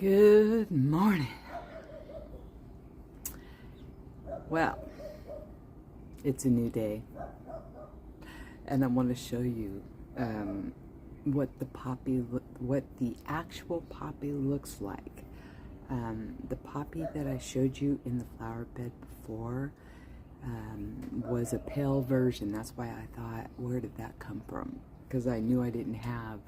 Good morning. Well, it's a new day, and I want to show you what the actual poppy looks like. The poppy that I showed you in the flower bed before was a pale version. That's why I thought, where did that come from? Because I knew I didn't have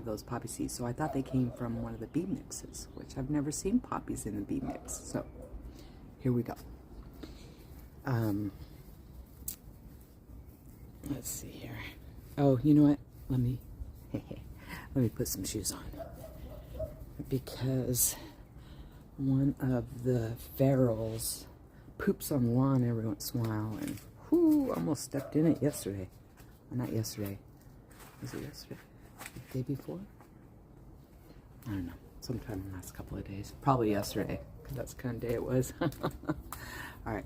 those poppy seeds, so I thought they came from one of the bee mixes, which I've never seen poppies in the bee mix. So here we go. Let's see here. Oh, you know what? Let me put some shoes on, because one of the ferals poops on the lawn every once in a while, and almost stepped in it yesterday. Well, not yesterday. Was it yesterday? The day before? I don't know. Sometime in the last couple of days. Probably yesterday, because that's the kind of day it was. Alright.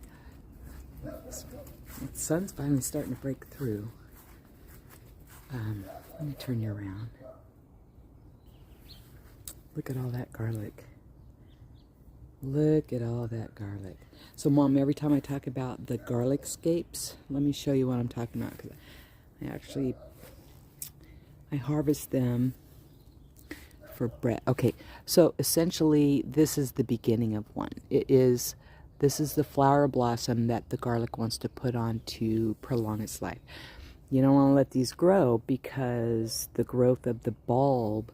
The sun's finally starting to break through. Let me turn you around. Look at all that garlic. Look at all that garlic. So, Mom, every time I talk about the garlic scapes, let me show you what I'm talking about, because I harvest them for bread. Okay, so essentially this is the beginning of one. This is the flower blossom that the garlic wants to put on to prolong its life. You don't want to let these grow, because the growth of the bulb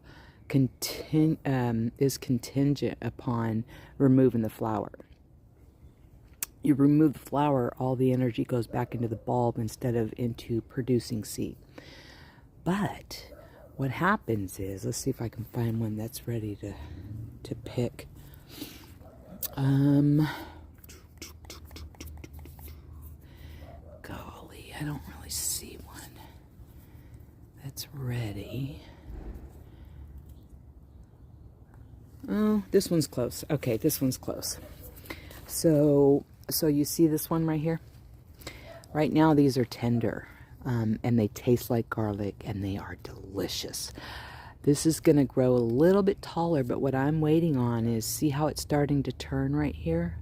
is contingent upon removing the flower. You remove the flower, all the energy goes back into the bulb instead of into producing seed. But what happens is, let's see if I can find one that's ready to pick. Golly, I don't really see one that's ready. Oh, this one's close. Okay, this one's close. So you see this one right here? Right now these are tender. And they taste like garlic, and they are delicious. This is going to grow a little bit taller, but what I'm waiting on is, see how it's starting to turn right here?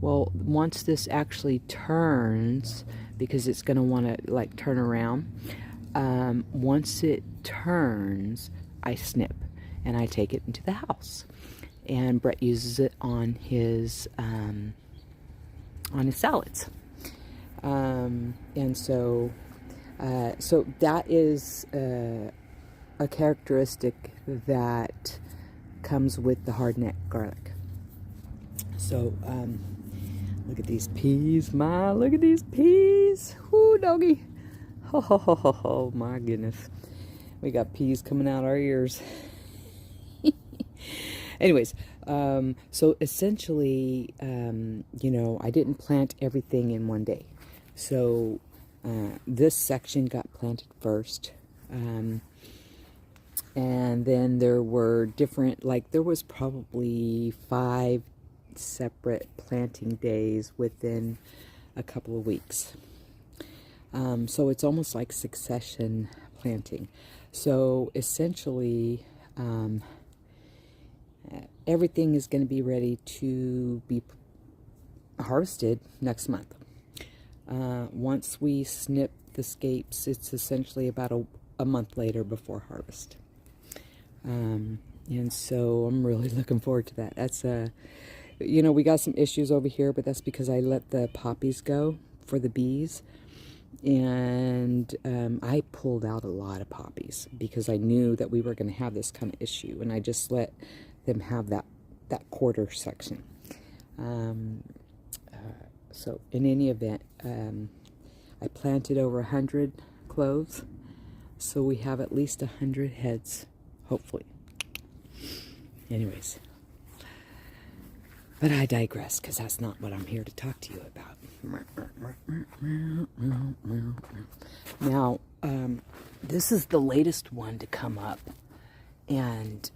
Well, once this actually turns, because it's going to want to like turn around, once it turns, I snip and I take it into the house. And Brett uses it on his salads. And so that is a characteristic that comes with the hardneck garlic. So look at these peas, look at these peas. Whoo, doggy. Oh my goodness, we got peas coming out our ears. Anyways, so essentially, you know, I didn't plant everything in one day. So this section got planted first, and then there were different, like there was probably 5 separate planting days within a couple of weeks. So it's almost like succession planting. So essentially, everything is going to be ready to be harvested next month. Once we snip the scapes, it's essentially about a month later before harvest. And so I'm really looking forward to that. That's you know, we got some issues over here, but that's because I let the poppies go for the bees. And I pulled out a lot of poppies because I knew that we were going to have this kind of issue, and I just let them have that quarter section. So in any event, I planted over 100 cloves, so we have at least 100 heads, hopefully. Anyways, but I digress, because that's not what I'm here to talk to you about. Now, this is the latest one to come up, and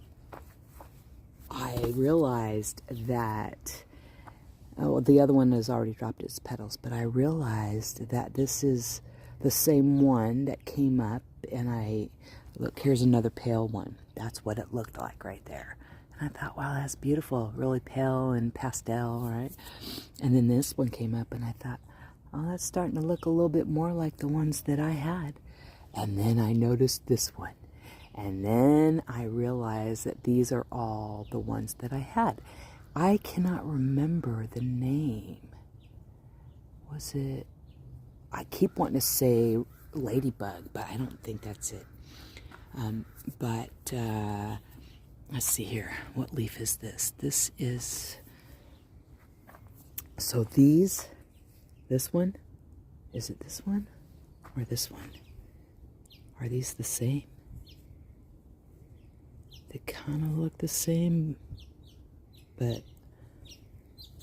I realized that, oh, the other one has already dropped its petals, but I realized that this is the same one that came up, and look, here's another pale one. That's what it looked like right there. And I thought, wow, that's beautiful, really pale and pastel, right? And then this one came up, and I thought, oh, that's starting to look a little bit more like the ones that I had. And then I noticed this one. And then I realized that these are all the ones that I had. I cannot remember the name. Was it? I keep wanting to say ladybug, but I don't think that's it. Let's see here. What leaf is this? This is... So this one? Is it this one? Or this one? Are these the same? They kind of look the same, but...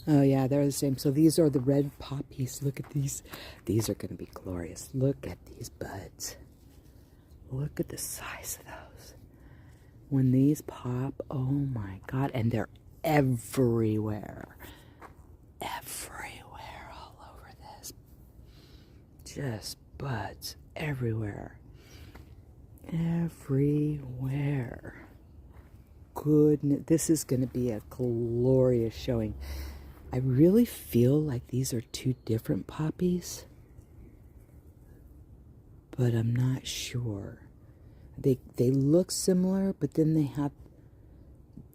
Oh yeah, they're the same. So these are the red poppies. Look at these. These are going to be glorious. Look at these buds. Look at the size of those. When these pop, oh my God. And they're everywhere. Everywhere all over this. Just buds everywhere. Everywhere. Goodness, this is going to be a glorious showing. I really feel like these are two different poppies, but I'm not sure. They look similar, but then they have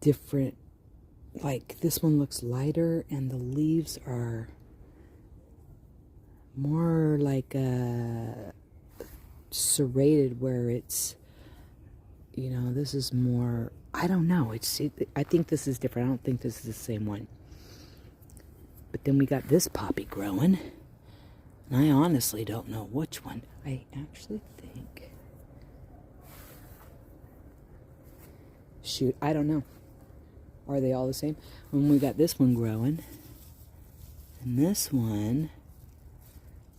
different, like this one looks lighter and the leaves are more like serrated, where it's, you know, this is more, I don't know. I think this is different. I don't think this is the same one. But then we got this poppy growing, and I honestly don't know which one. I actually think, shoot, I don't know. Are they all the same? When we got this one growing, and this one,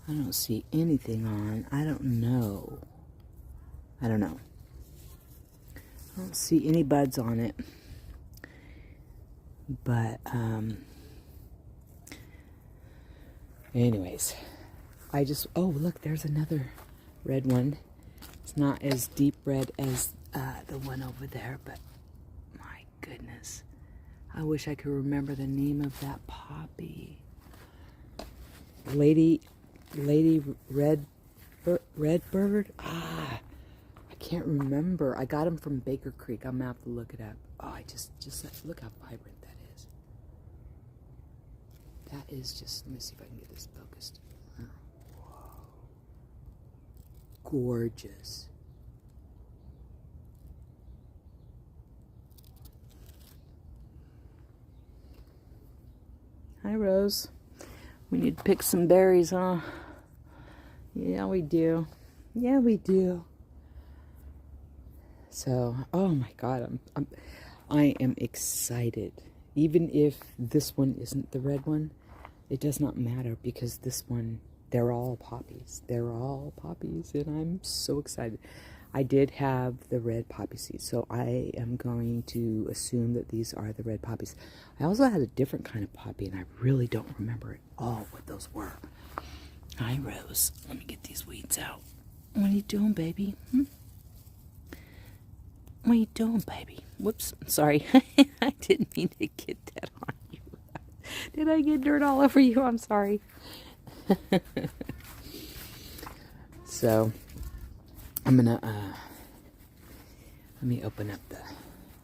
I don't see anything on. I don't know. I don't know. I don't see any buds on it. But, anyways, oh, look, there's another red one. It's not as deep red as the one over there, but my goodness. I wish I could remember the name of that poppy. Lady Redbird? Ah, I can't remember. I got them from Baker Creek. I'm going to have to look it up. Oh, just look how vibrant that is. That is just, let me see if I can get this focused. Whoa. Gorgeous. Hi, Rose. We need to pick some berries, huh? Yeah, we do. Yeah, we do. So, oh my God, I am excited. Even if this one isn't the red one, it does not matter, because this one, they're all poppies. They're all poppies, and I'm so excited. I did have the red poppy seeds, so I am going to assume that these are the red poppies. I also had a different kind of poppy, and I really don't remember at all what those were. Hi, Rose. Let me get these weeds out. What are you doing, baby? What are you doing, baby? Whoops, sorry. I didn't mean to get that on you. Did I get dirt all over you? I'm sorry. So, I'm gonna, let me open up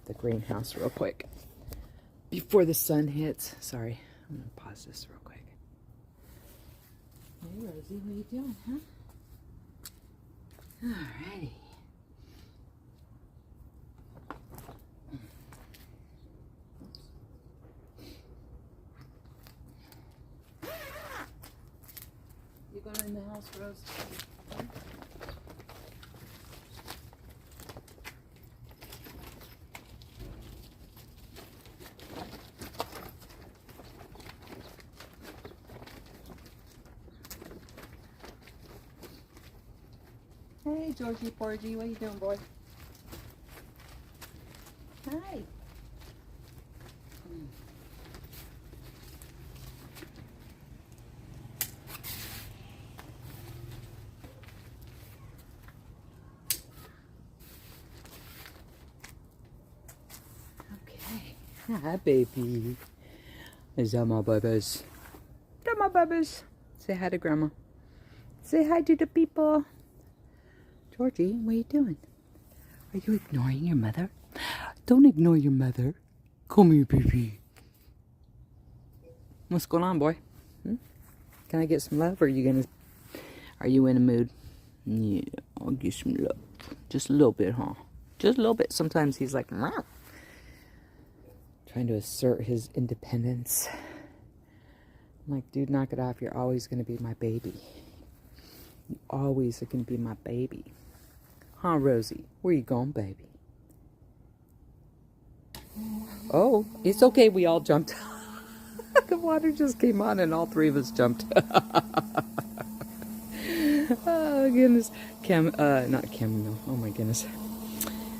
the greenhouse real quick before the sun hits. Sorry, I'm gonna pause this real quick. Hey, Rosie, what are you doing, huh? Alrighty. You going in the house, Rose? Hey, Georgie Porgy, what you doing, boy? Hi. Okay. Hi, baby. Is that my babies? That my babies. Say hi to Grandma. Say hi to the people. Georgie, what are you doing? Are you ignoring your mother? Don't ignore your mother. Come here, baby. What's going on, boy? Can I get some love, or are you in a mood? Yeah, I'll get some love. Just a little bit, huh? Just a little bit. Sometimes he's like, meow. Trying to assert his independence. I'm like, dude, knock it off. You're always going to be my baby. You always are going to be my baby. Huh, Rosie? Where you going, baby? Oh, it's okay. We all jumped. The water just came on and all three of us jumped. Oh, goodness. Not chamomile. Oh, my goodness.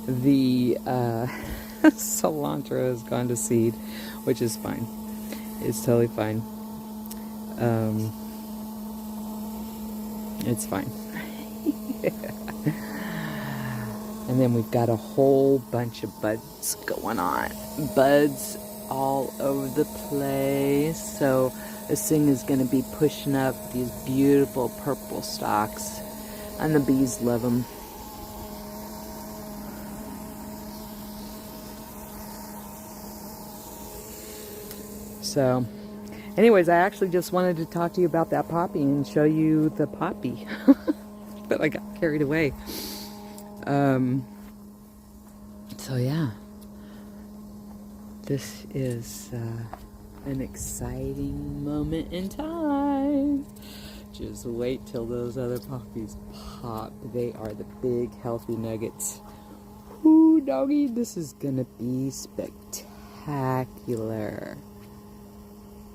The cilantro has gone to seed, which is fine. It's totally fine. It's fine. And then we've got a whole bunch of buds going on. Buds all over the place. So this thing is going to be pushing up these beautiful purple stalks. And the bees love them. So, anyways, I actually just wanted to talk to you about that poppy and show you the poppy. But I got carried away. So yeah, this is an exciting moment in time. Just wait till those other poppies pop. They are the big healthy nuggets. Ooh, doggy, this is gonna be spectacular.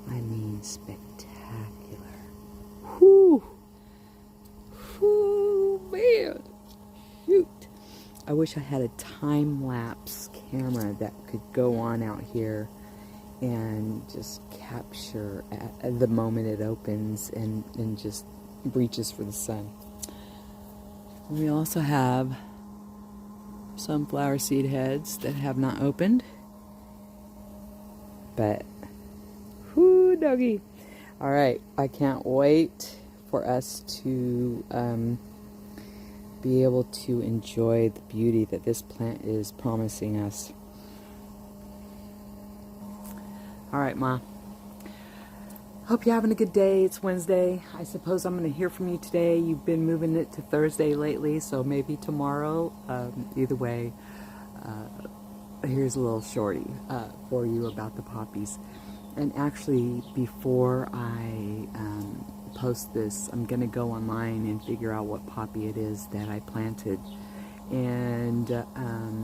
I mean spectacular. Whoo! Whoo, man! Shoot! I wish I had a time-lapse camera that could go on out here and just capture at the moment it opens and just reaches for the sun. We also have some flower seed heads that have not opened. But, whoo, doggy. All right, I can't wait for us to be able to enjoy the beauty that this plant is promising us. All right, Ma. Hope you're having a good day. It's Wednesday. I suppose I'm going to hear from you today. You've been moving it to Thursday lately, so maybe tomorrow. Either way, here's a little shorty for you about the poppies. And actually, before I post this, I'm going to go online and figure out what poppy it is that I planted. And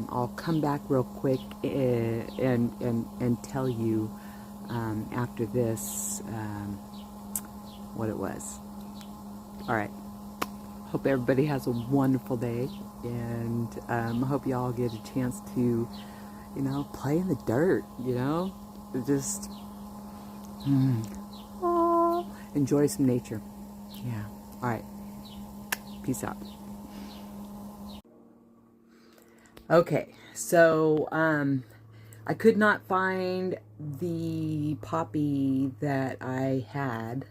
I'll come back real quick and tell you after this what it was. All right. Hope everybody has a wonderful day, and hope y'all get a chance to, play in the dirt, just enjoy some nature. Yeah. All right. Peace out. Okay, so I could not find the poppy that I have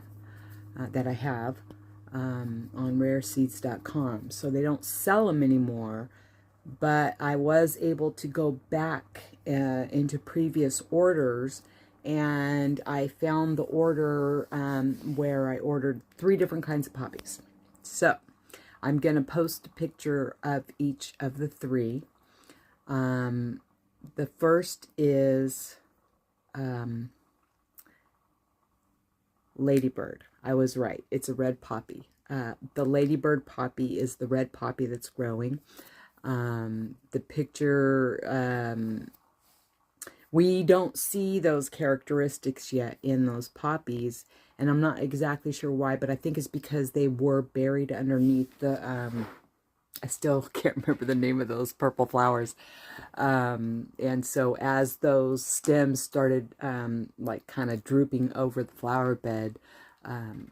on rareseeds.com. So they don't sell them anymore, but I was able to go back into previous orders, and I found the order where I ordered 3 different kinds of poppies. So I'm going to post a picture of each of the three. The first is Ladybird. I was right. It's a red poppy. The Ladybird poppy is the red poppy that's growing. The picture, we don't see those characteristics yet in those poppies, and I'm not exactly sure why, but I think it's because they were buried underneath the, I still can't remember the name of those purple flowers. And so as those stems started, like kind of drooping over the flower bed,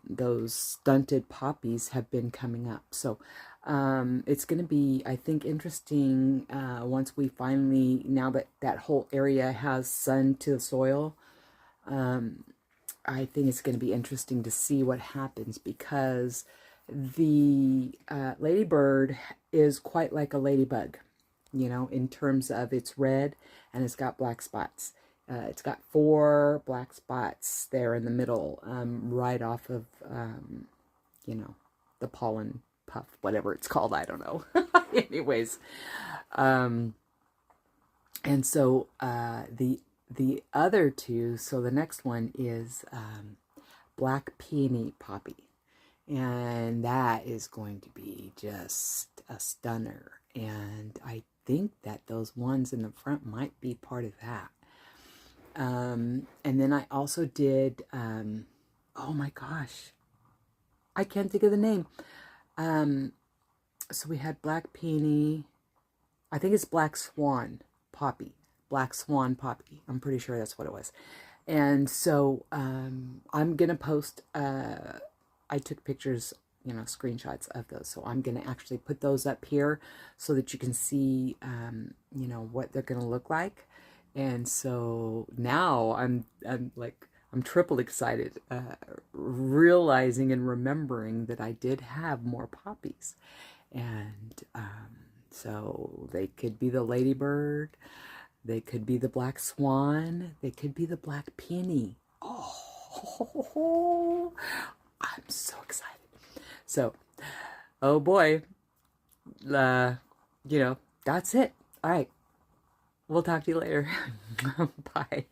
those stunted poppies have been coming up. So, it's going to be, I think, interesting, once we finally, now that that whole area has sun to the soil, I think it's going to be interesting to see what happens, because the ladybird is quite like a ladybug, you know, in terms of it's red and it's got black spots. It's got 4 black spots there in the middle, right off of, you know, the pollen puff, whatever it's called, I don't know. Anyways, and so the other two, so the next one is Black Peony Poppy. And that is going to be just a stunner. And I think that those ones in the front might be part of that. And then I also did, oh my gosh, I can't think of the name. So we had Black Peony, I think it's Black Swan Poppy. Black Swan Poppy. I'm pretty sure that's what it was. And so I'm going to post, I took pictures, you know, screenshots of those. So I'm going to actually put those up here so that you can see, you know, what they're going to look like. And so now I'm triple excited, realizing and remembering that I did have more poppies. And so they could be the Ladybird, they could be the Black Swan, they could be the Black Peony. Oh, I'm so excited. So, oh boy, you know, that's it. All right. We'll talk to you later. Bye.